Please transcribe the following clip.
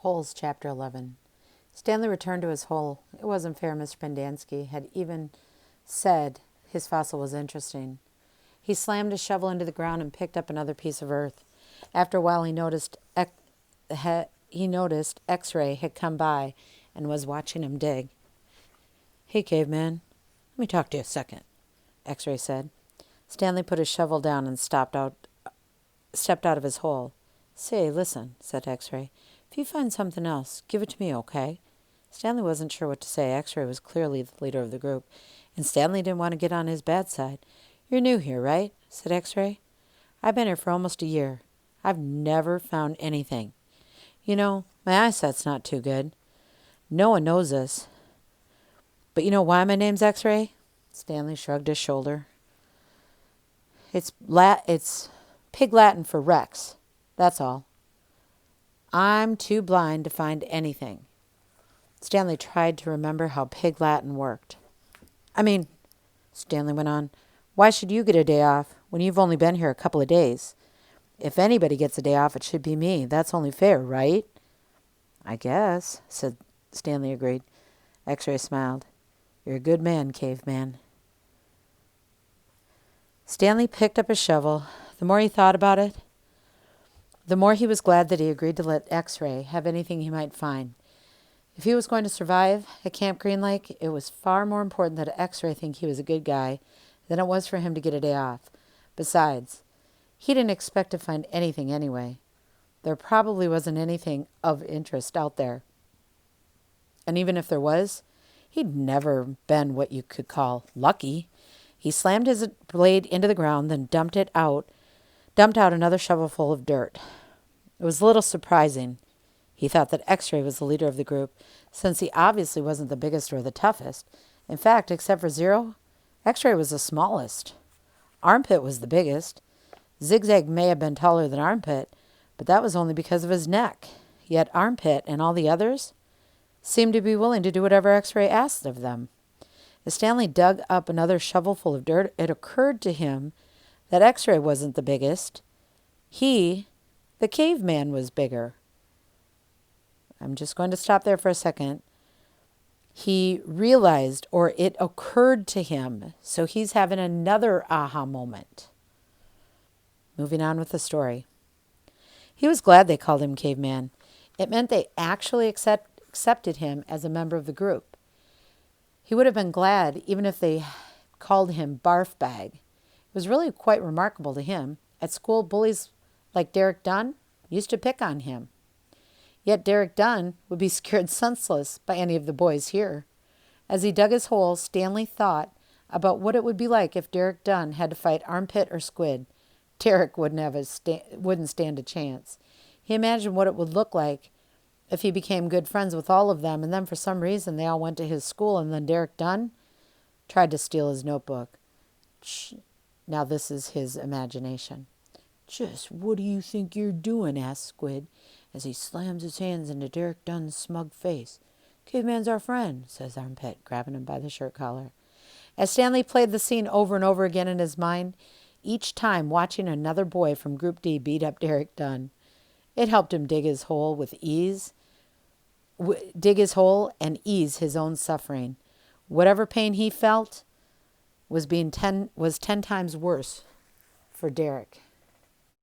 Holes, Chapter 11. Stanley returned to his hole. It wasn't fair Mr. Pendanski had even said his fossil was interesting. He slammed his shovel into the ground and picked up another piece of earth. After a while, he noticed X-Ray had come by and was watching him dig. "Hey, caveman, let me talk to you a second," X-Ray said. Stanley put his shovel down and stepped out of his hole. "Say, listen," said X-Ray. "If you find something else, give it to me, okay?" Stanley wasn't sure what to say. X-Ray was clearly the leader of the group, and Stanley didn't want to get on his bad side. "You're new here, right?" said X-Ray. "I've been here for almost a year. I've never found anything. You know, my eyesight's not too good. No one knows this. But you know why my name's X-Ray?" Stanley shrugged his shoulder. It's Pig Latin for Rex. That's all. I'm too blind to find anything." Stanley tried to remember how Pig Latin worked. "I mean," Stanley went on, "why should you get a day off when you've only been here a couple of days? If anybody gets a day off, it should be me. That's only fair, right?" "I guess," Stanley agreed. X-Ray smiled. "You're a good man, caveman." Stanley picked up his shovel. The more he thought about it, the more he was glad that he agreed to let X-Ray have anything he might find. If he was going to survive at Camp Green Lake, it was far more important that X-Ray think he was a good guy than it was for him to get a day off. Besides, he didn't expect to find anything anyway. There probably wasn't anything of interest out there. And even if there was, he'd never been what you could call lucky. He slammed his blade into the ground, then dumped out another shovelful of dirt. It was a little surprising. He thought that X-Ray was the leader of the group, since he obviously wasn't the biggest or the toughest. In fact, except for Zero, X-Ray was the smallest. Armpit was the biggest. Zigzag may have been taller than Armpit, but that was only because of his neck. Yet Armpit and all the others seemed to be willing to do whatever X-Ray asked of them. As Stanley dug up another shovelful of dirt, it occurred to him that X-Ray wasn't the biggest. He, the caveman, was bigger. I'm just going to stop there for a second. He realized, or it occurred to him, so he's having another aha moment. Moving on with the story. He was glad they called him Caveman. It meant they actually accepted him as a member of the group. He would have been glad even if they called him Barf Bag. It was really quite remarkable to him. At school, bullies like Derek Dunn used to pick on him. Yet Derek Dunn would be scared senseless by any of the boys here. As he dug his hole, Stanley thought about what it would be like if Derek Dunn had to fight Armpit or Squid. Derek wouldn't stand a chance. He imagined what it would look like if he became good friends with all of them, and then for some reason they all went to his school, and then Derek Dunn tried to steal his notebook. Now this is his imagination. "Just what do you think you're doing?" asked Squid, as he slams his hands into Derek Dunn's smug face. "Caveman's our friend," says Armpit, grabbing him by the shirt collar. As Stanley played the scene over and over again in his mind, each time watching another boy from Group D beat up Derek Dunn, it helped him dig his hole and ease his own suffering. Whatever pain he felt was 10 times worse for Derek.